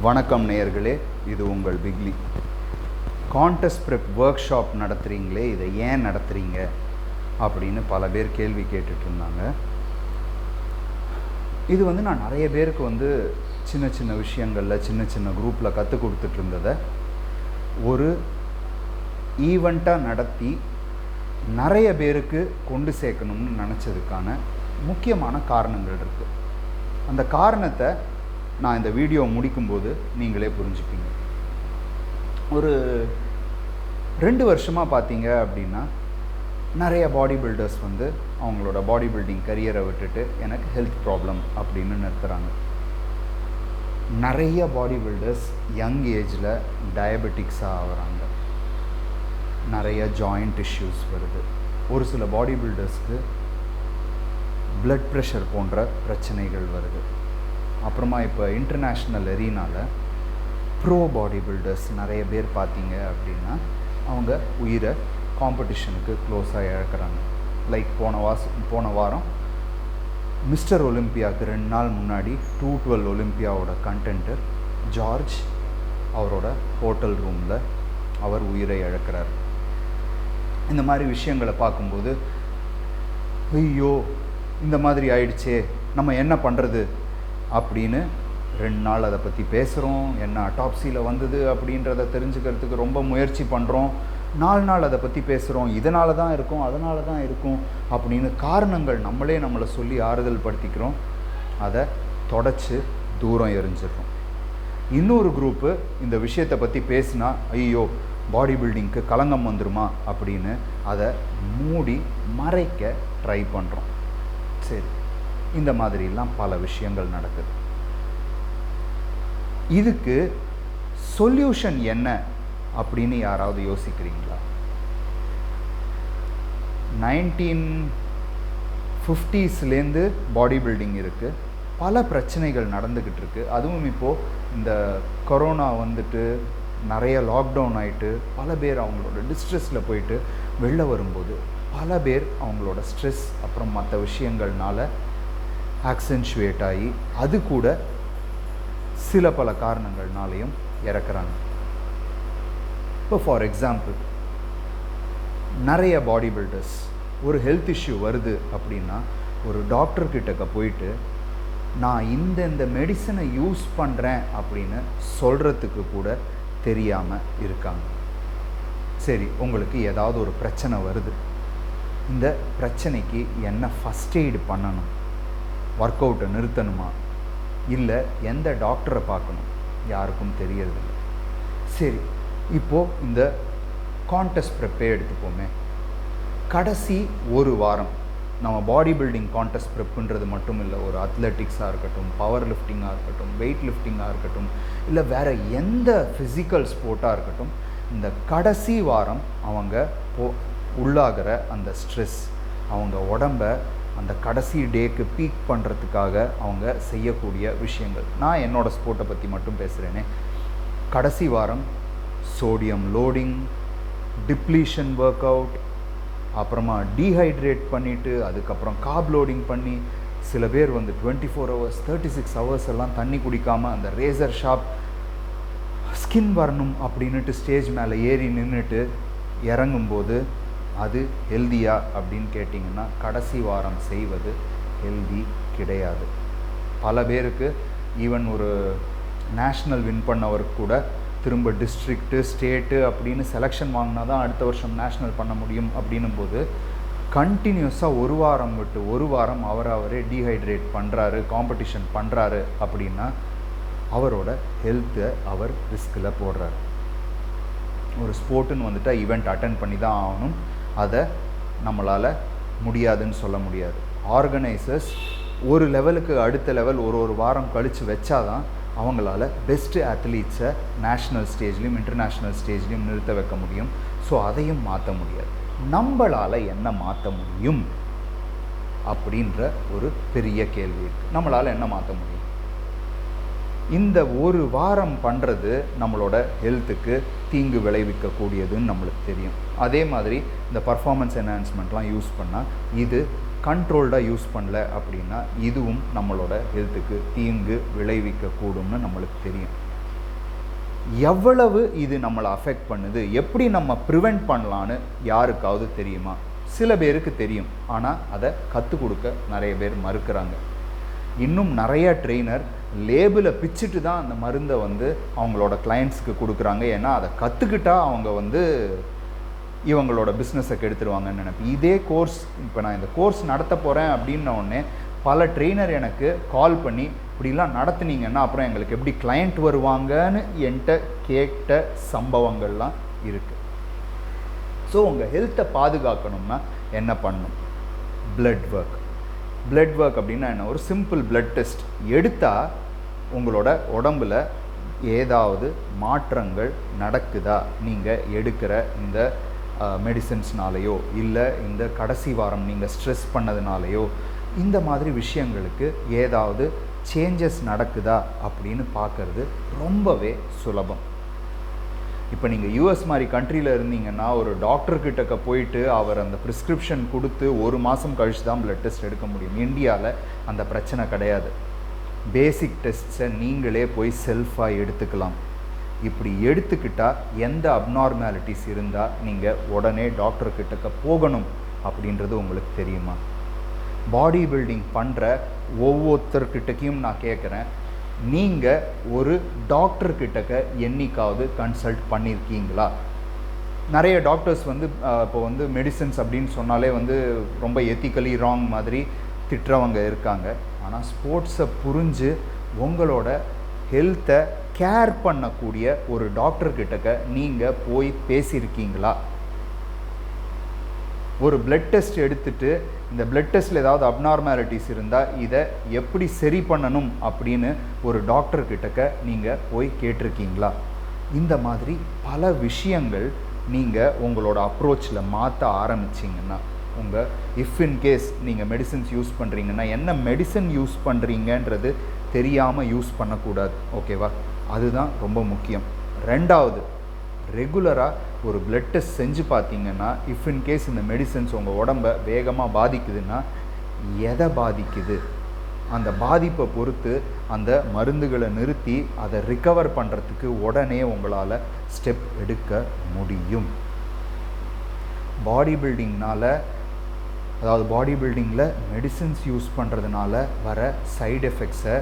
வணக்கம் நேயர்களே, இது உங்கள் பிக்லி. கான்டெஸ்ட் ப்ரெப் ஒர்க் ஷாப் நடத்துகிறீங்களே, இதை ஏன் நடத்துகிறீங்க அப்படின்னு பல பேர் கேள்வி கேட்டுட்ருந்தாங்க. இது நான் நிறைய பேருக்கு சின்ன சின்ன விஷயங்களில் சின்ன சின்ன குரூப்பில் கற்றுக் கொடுத்துட்ருந்ததை ஒரு ஈவெண்ட்டாக நடத்தி நிறைய பேருக்கு கொண்டு சேர்க்கணும்னு நினச்சதுக்கான முக்கியமான காரணங்கள் இருக்குது. அந்த காரணத்தை நான் இந்த வீடியோ முடிக்கும்போது நீங்களே புரிஞ்சுப்பீங்க. ஒரு 2 வருஷமாக பார்த்தீங்க அப்படின்னா நிறைய பாடி பில்டர்ஸ் அவங்களோட பாடி பில்டிங் கரியரை விட்டுட்டு எனக்கு ஹெல்த் ப்ராப்ளம் அப்படின்னு நிறுத்துகிறாங்க. நிறைய பாடி பில்டர்ஸ் யங் ஏஜில் டயபெட்டிக்ஸாக ஆகிறாங்க. நிறைய ஜாயிண்ட் இஷ்யூஸ் வருது. ஒரு சில பாடி பில்டர்ஸ்க்கு பிளட் ப்ரெஷர் போன்ற பிரச்சனைகள் வருது. அப்புறமா இப்போ இன்டர்நேஷ்னல் எரீனாவில் ப்ரோ பாடி பில்டர்ஸ் நிறைய பேர் பார்த்தீங்க அப்படின்னா அவங்க உயிரை காம்படிஷனுக்கு க்ளோஸாக இழக்கிறாங்க. லைக் போன வாரம் மிஸ்டர் ஒலிம்பியாவுக்கு 2 நாள் முன்னாடி 212 ஒலிம்பியாவோட கண்டென்டர் ஜார்ஜ் அவரோட ஹோட்டல் ரூமில் அவர் உயிரை இழக்கிறார். இந்த மாதிரி விஷயங்களை பார்க்கும்போது ஐயோ இந்த மாதிரி ஆயிடுச்சே, நம்ம என்ன பண்ணுறது அப்படின்னு 2 நாள் அதை பற்றி பேசுகிறோம். என்ன அட்டாப்சியில் வந்தது அப்படின்றத தெரிஞ்சுக்கிறதுக்கு ரொம்ப முயற்சி பண்ணுறோம். 4 நாள் அதை பற்றி பேசுகிறோம். இதனால தான் இருக்கும், அதனால தான் இருக்கும் அப்படின்னு காரணங்கள் நம்மளை சொல்லி ஆறுதல் படுத்திக்கிறோம். அதை தொடச்சி தூரம் எறிஞ்சிடுறோம். இன்னொரு குரூப்பு இந்த விஷயத்தை பற்றி பேசினா ஐயோ பாடி பில்டிங்க்கு களங்கம் வந்துருமா அப்படின்னு அதை மூடி மறைக்க ட்ரை பண்ணுறோம். சரி, இந்த மாதிரிலாம் பல விஷயங்கள் நடக்குது. இதுக்கு சொல்யூஷன் என்ன அப்படின்னு யாராவது யோசிக்கிறீங்களா? 1950ஸ்லேருந்து பாடி பில்டிங் இருக்குது. பல பிரச்சனைகள் நடந்துக்கிட்டு இருக்குது. அதுவும் இப்போது இந்த கொரோனா நிறைய லாக்டவுன் ஆகிட்டு பல பேர் அவங்களோட டிஸ்ட்ரெஸில் போயிட்டு வெளில வரும்போது பல பேர் அவங்களோட ஸ்ட்ரெஸ் அப்புறம் மற்ற விஷயங்கள்னால ஆக்சென்சுவேட் ஆகி அது கூட சில பல காரணங்கள்னாலையும் இறக்குறாங்க. இப்போ ஃபார் எக்ஸாம்பிள் நிறைய பாடி பில்டர்ஸ் ஒரு ஹெல்த் இஷ்யூ வருது அப்படின்னா ஒரு டாக்டர்கிட்ட போயிட்டு நான் இந்த மெடிசனை யூஸ் பண்ணுறேன் அப்படின்னு சொல்கிறதுக்கு கூட தெரியாமல் இருக்காங்க. சரி, உங்களுக்கு ஏதாவது ஒரு பிரச்சனை வருது. இந்த பிரச்சனைக்கு என்ன ஃபஸ்ட் எய்டு பண்ணணும்? ஒர்க் அவுட்டை நிறுத்தணுமா? இல்லை எந்த டாக்டரை பார்க்கணும்? யாருக்கும் தெரியறதில்லை. சரி, இப்போது இந்த கான்டெஸ்ட் ப்ரெப்பே எடுத்துப்போமே. கடைசி ஒரு வாரம் நம்ம பாடி பில்டிங் கான்டெஸ்ட் ப்ரெப்புன்றது மட்டும் இல்லை, ஒரு அத்லெட்டிக்ஸாக இருக்கட்டும், பவர் லிஃப்டிங்காக இருக்கட்டும், வெயிட் லிஃப்டிங்காக இருக்கட்டும், இல்லை வேறு எந்த ஃபிசிக்கல் ஸ்போர்ட்டாக இருக்கட்டும், இந்த கடைசி வாரம் அவங்க உள்ளாகிற அந்த ஸ்ட்ரெஸ், அவங்க உடம்ப அந்த கடைசி டேக்கு பீக் பண்ணுறதுக்காக அவங்க செய்யக்கூடிய விஷயங்கள். நான் என்னோடய ஸ்போர்ட்டை பற்றி மட்டும் பேசுகிறேனே. கடைசி வாரம் sodium loading, depletion work out, அப்புறமா டீஹைட்ரேட் பண்ணிவிட்டு அதுக்கப்புறம் கார்ப் லோடிங் பண்ணி சில பேர் 24 hours 36 hours எல்லாம் தண்ணி குடிக்காமல் அந்த ரேசர் ஷார்ப் ஸ்கின் வரணும் அப்படின்ட்டு ஸ்டேஜ் மேலே ஏறி நின்றுட்டு இறங்கும்போது அது ஹெல்தியா அப்படின்னு கேட்டிங்கன்னா கடைசி வாரம் செய்வது ஹெல்தி கிடையாது. பல பேருக்கு ஈவன் ஒரு நேஷ்னல் வின் பண்ணவருக்கு கூட திரும்ப டிஸ்ட்ரிக்ட்டு ஸ்டேட்டு அப்படின்னு செலெக்ஷன் வாங்கினா தான் அடுத்த வருஷம் நேஷ்னல் பண்ண முடியும் அப்படின்னும் போது கண்டினியூஸாக ஒரு வாரம் விட்டு ஒரு வாரம் அவரே டீஹைட்ரேட் பண்ணுறாரு, காம்படிஷன் பண்ணுறாரு அப்படின்னா அவரோட ஹெல்த்தை அவர் ரிஸ்கில் போடுறாரு. ஒரு ஸ்போர்ட்டுன்னு ஈவெண்ட் அட்டென்ட் பண்ணி தான் ஆகணும். அதை நம்மளால் முடியாதுன்னு சொல்ல முடியாது. ஆர்கனைசர்ஸ் ஒரு லெவலுக்கு அடுத்த லெவல் ஒரு வாரம் கழித்து வச்சாதான் அவங்களால பெஸ்ட்டு அத்லீட்ஸை நேஷ்னல் ஸ்டேஜ்லேயும் இன்டர்நேஷ்னல் ஸ்டேஜ்லேயும் நிறுத்த வைக்க முடியும். ஸோ அதையும் மாற்ற முடியாது. நம்மளால் என்ன மாற்ற முடியும் அப்படின்ற ஒரு பெரிய கேள்வி இருக்குது. நம்மளால் என்ன மாற்ற முடியும்? இந்த ஒரு வாரம் பண்ணுறது நம்மளோட ஹெல்த்துக்கு தீங்கு விளைவிக்கக்கூடியதுன்னு நம்மளுக்கு தெரியும். அதே மாதிரி இந்த பர்ஃபார்மன்ஸ் என்ஹான்ஸ்மெண்ட்லாம் யூஸ் பண்ணால் இது கண்ட்ரோல்டாக யூஸ் பண்ணல அப்படின்னா இதுவும் நம்மளோட ஹெல்த்துக்கு தீங்கு விளைவிக்கக்கூடும்னு நம்மளுக்கு தெரியும். எவ்வளவு இது நம்மளை அஃபெக்ட் பண்ணுது, எப்படி நம்ம ப்ரிவெண்ட் பண்ணலான்னு யாருக்காவது தெரியுமா? சில பேருக்கு தெரியும், ஆனால் அதை கற்றுக் கொடுக்க நிறைய பேர் மறுக்கிறாங்க. இன்னும் நிறைய ட்ரெயினர் லேபிளை பிச்சுட்டு தான் அந்த மருந்தை வந்து அவங்களோட கிளைண்ட்ஸுக்கு கொடுக்குறாங்க. ஏன்னா அதை கற்றுக்கிட்டா அவங்க வந்து இவங்களோட பிஸ்னஸை கெடுத்துருவாங்கன்னு நினைப்பேன். இதே கோர்ஸ் இப்போ நான் இந்த கோர்ஸ் நடத்த போகிறேன் அப்படின்ன உடனே பல ட்ரெயினர் எனக்கு கால் பண்ணி இப்படிலாம் நடத்துனீங்கன்னா அப்புறம் எங்களுக்கு எப்படி கிளைண்ட் வருவாங்கன்னு என்கிட்ட கேட்ட சம்பவங்கள்லாம் இருக்குது. ஸோ உங்கள் ஹெல்த்தை பாதுகாக்கணும்னா என்ன பண்ணணும்? Blood work. பிளட் ஒர்க் அப்படின்னா என்ன? ஒரு சிம்பிள் பிளட் டெஸ்ட் எடுத்தால் உங்களோட உடம்பில் ஏதாவது மாற்றங்கள் நடக்குதா, நீங்கள் எடுக்கிற இந்த மெடிசன்ஸ்னாலேயோ இல்லை இந்த கடைசி வாரம் நீங்கள் ஸ்ட்ரெஸ் பண்ணதுனாலேயோ இந்த மாதிரி விஷயங்களுக்கு ஏதாவது சேஞ்சஸ் நடக்குதா அப்படின்னு பார்க்குறது ரொம்பவே சுலபம். இப்போ நீங்கள் யூஎஸ் மாதிரி கண்ட்ரியில் இருந்தீங்கன்னா ஒரு டாக்டர்கிட்ட போயிட்டு அவர் அந்த ப்ரிஸ்கிரிப்ஷன் கொடுத்து ஒரு மாதம் கழித்து தான் பிளட் டெஸ்ட் எடுக்க முடியும். இந்தியாவில் அந்த பிரச்சனை கிடையாது. பேசிக் டெஸ்ட்ஸை நீங்களே போய் செல்ஃபாக எடுத்துக்கலாம். இப்படி எடுத்துக்கிட்டால் எந்த அப்நார்மாலிட்டிஸ் இருந்தால் நீங்கள் உடனே டாக்டர்கிட்ட போகணும் அப்படின்றது உங்களுக்கு தெரியுமா? பாடி பில்டிங் பண்ணுற ஒவ்வொருத்தர்கிட்டையும் நான் கேட்குறேன், நீங்கள் ஒரு டாக்டர்கிட்ட என்னைக்காவது கன்சல்ட் பண்ணியிருக்கீங்களா? நிறைய டாக்டர்ஸ் வந்து இப்போ வந்து மெடிசன்ஸ் அப்படின்னு சொன்னாலே வந்து ரொம்ப எத்திக்கலி ராங் மாதிரி திட்டுறவங்க இருக்காங்க. ஆனால் ஸ்போர்ட்ஸை புரிஞ்சு உங்களோட ஹெல்த்தை கேர் பண்ணக்கூடிய ஒரு டாக்டர்கிட்ட நீங்கள் போய் பேசியிருக்கீங்களா? ஒரு பிளட் டெஸ்ட் எடுத்துகிட்டு இந்த பிளட் டெஸ்ட்டில் ஏதாவது அப்நார்மாலிட்டிஸ் இருந்தால் இதை எப்படி சரி பண்ணணும் அப்படின்னு ஒரு டாக்டர்கிட்ட நீங்கள் போய் கேட்டிருக்கீங்களா? இந்த மாதிரி பல விஷயங்கள் நீங்கள் உங்களோட அப்ரோச்சில் மாற்ற ஆரம்பிச்சிங்கன்னா, உங்கள் இஃப் இன் கேஸ் நீங்கள் மெடிசன்ஸ் யூஸ் பண்ணுறீங்கன்னா என்ன மெடிசன் யூஸ் பண்ணுறீங்கன்றது தெரியாமல் யூஸ் பண்ணக்கூடாது. ஓகேவா? அதுதான் ரொம்ப முக்கியம். ரெண்டாவது, ரெகுலராக ஒரு பிளட் டெஸ்ட் செஞ்சு பார்த்தீங்கன்னா இஃப் இன் கேஸ் இந்த மெடிசன்ஸ் உங்கள் உடம்பை வேகமாக பாதிக்குதுன்னா எதை பாதிக்குது, அந்த பாதிப்பை பொறுத்து அந்த மருந்துகளை நிறுத்தி அதை ரிகவர் பண்ணுறதுக்கு உடனே உங்களால் ஸ்டெப் எடுக்க முடியும். பாடி பில்டிங்னால், அதாவது பாடி பில்டிங்கில் மெடிசன்ஸ் யூஸ் பண்ணுறதுனால வர சைடு எஃபெக்ட்ஸை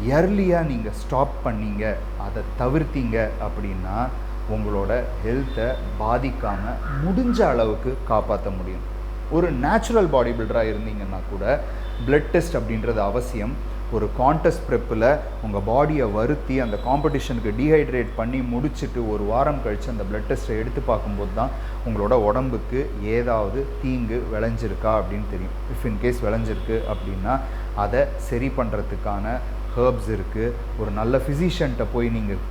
இயர்லியாக நீங்கள் ஸ்டாப் பண்ணீங்க, அதை தவிர்த்தீங்க அப்படின்னா உங்களோட ஹெல்த்தை பாதிக்காமல் முடிஞ்ச அளவுக்கு காப்பாற்ற முடியும். ஒரு நேச்சுரல் பாடி பில்டராக இருந்தீங்கன்னா கூட பிளட் டெஸ்ட் அப்படின்றது அவசியம். ஒரு கான்டெஸ்ட் ப்ரெப்பில் உங்கள் பாடியை வருத்தி அந்த காம்படிஷனுக்கு டீஹைட்ரேட் பண்ணி முடிச்சுட்டு ஒரு வாரம் கழித்து அந்த பிளட் டெஸ்ட்டை எடுத்து பார்க்கும்போது தான் உங்களோட உடம்புக்கு ஏதாவது தீங்கு விளைஞ்சிருக்கா அப்படின்னு தெரியும். இஃப் இன்கேஸ் விளைஞ்சிருக்கு அப்படின்னா அதை சரி பண்ணுறதுக்கான ஹெர்ப்ஸ் இருக்குது. ஒரு நல்ல ஃபிசிஷியன்ட்ட போய் நீங்கள்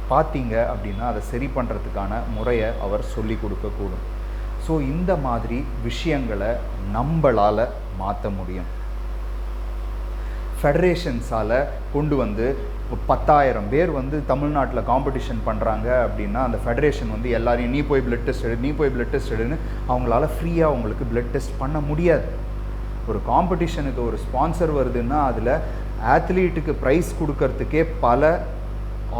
பார்த்தீங்க அப்படின்னா அதை சரி பண்ணுறதுக்கான முறையை அவர் சொல்லி கொடுக்கக்கூடும். ஸோ இந்த மாதிரி விஷயங்களை நம்மளால் மாற்ற முடியும். ஃபெடரேஷன்ஸால் கொண்டு வந்து இப்போ 10,000 பேர் வந்து தமிழ்நாட்டில் காம்படிஷன் பண்ணுறாங்க அப்படின்னா அந்த ஃபெடரேஷன் வந்து எல்லாரையும் நீ போய் பிளட் டெஸ்ட் எடு, நீ போய் பிளட் டெஸ்ட் எடுன்னு அவங்களால ஃப்ரீயாக உங்களுக்கு பிளட் டெஸ்ட் பண்ண முடியாது. ஒரு காம்படிஷனுக்கு ஒரு ஸ்பான்சர் வருதுன்னா அதில் ஆத்லீட்டுக்கு ப்ரைஸ் கொடுக்கறதுக்கே பல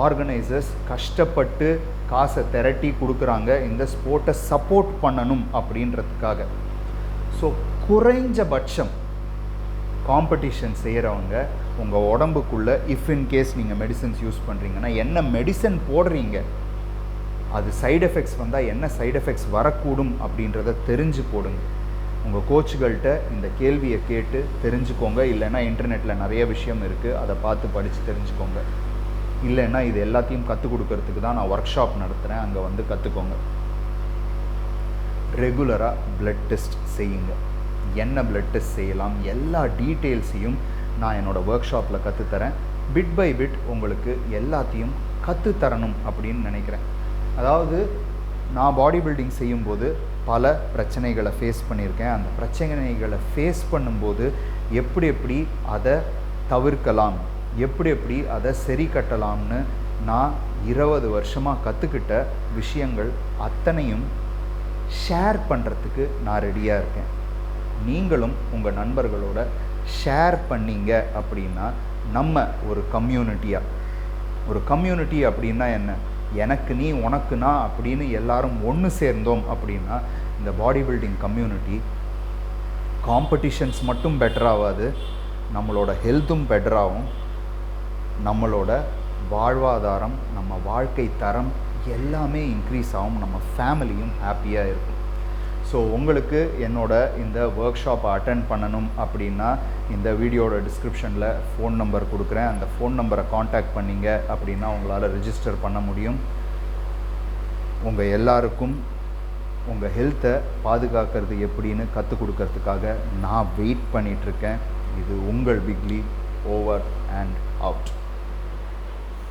ஆர்கனைசர்ஸ் கஷ்டப்பட்டு காசை திரட்டி கொடுக்குறாங்க இந்த ஸ்போர்ட்டை சப்போர்ட் பண்ணணும் அப்படின்றதுக்காக. ஸோ குறைஞ்சபட்சம் காம்படிஷன் செய்கிறவங்க உங்கள் உடம்புக்குள்ளே இஃப் இன் கேஸ் நீங்கள் மெடிசன்ஸ் யூஸ் பண்ணுறீங்கன்னா என்ன மெடிசன் போடுறீங்க, அது சைடு எஃபெக்ட்ஸ் வந்தால் என்ன சைடு எஃபெக்ட்ஸ் வரக்கூடும் அப்படின்றத தெரிஞ்சு போடுங்க. உங்கள் கோச்சுகள்கிட்ட இந்த கேள்வியை கேட்டு தெரிஞ்சுக்கோங்க. இல்லைன்னா இன்டர்நெட்டில் நிறைய விஷயம் இருக்குது, அதை பார்த்து படித்து தெரிஞ்சுக்கோங்க. இல்லைன்னா இது எல்லாத்தையும் கற்றுக் கொடுக்கறதுக்கு தான் நான் ஒர்க் ஷாப் நடத்துகிறேன், அங்கே வந்து கற்றுக்கோங்க. ரெகுலராக பிளட் டெஸ்ட் செய்யுங்க. என்ன பிளட் டெஸ்ட் செய்யலாம் எல்லா டீட்டெயில்ஸையும் நான் என்னோடய ஒர்க் ஷாப்பில் கற்றுத்தரேன். பிட் பை பிட் உங்களுக்கு எல்லாத்தையும் கற்றுத்தரணும் அப்படின்னு நினைக்கிறேன். அதாவது நான் பாடி பில்டிங் செய்யும்போது பல பிரச்சனைகளை ஃபேஸ் பண்ணியிருக்கேன். அந்த பிரச்சனைகளை ஃபேஸ் பண்ணும்போது எப்படி அதை தவிர்க்கலாம், எப்படி அதை சரி கட்டலாம்னு நான் 20 வருஷமாக கற்றுக்கிட்ட விஷயங்கள் அத்தனையும் ஷேர் பண்ணுறதுக்கு நான் ரெடியாக இருக்கேன். நீங்களும் உங்கள் நண்பர்களோட ஷேர் பண்ணீங்க அப்படின்னா நம்ம ஒரு கம்யூனிட்டி அப்படின்னா என்ன, எனக்கு நீ உனக்கு நான் அப்படின்னு எல்லாரும் ஒன்று சேர்ந்தோம் அப்படின்னா இந்த பாடி பில்டிங் கம்யூனிட்டி காம்படிஷன்ஸ் மட்டும் பெட்டராகாது, நம்மளோட ஹெல்த்தும் பெட்டராகும், நம்மளோட வாழ்வாதாரம், நம்ம வாழ்க்கை தரம் எல்லாமே இன்க்ரீஸ் ஆகும், நம்ம ஃபேமிலியும் ஹாப்பியாக இருக்கும். ஸோ உங்களுக்கு என்னோட இந்த ஒர்க் ஷாப்பை அட்டெண்ட் பண்ணணும் அப்படின்னா இந்த வீடியோட டிஸ்கிரிப்ஷனில் ஃபோன் நம்பர் கொடுக்குறேன். அந்த ஃபோன் நம்பரை காண்டாக்ட் பண்ணிங்க அப்படின்னா உங்களால் ரிஜிஸ்டர் பண்ண முடியும். உங்கள் எல்லாருக்கும் உங்கள் ஹெல்த்தை பாதுகாக்கிறது எப்படின்னு கற்றுக் கொடுக்கறதுக்காக நான் வெயிட் பண்ணிகிட்ருக்கேன். இது உங்கள் பிக்லி, ஓவர் அண்ட் அவுட்.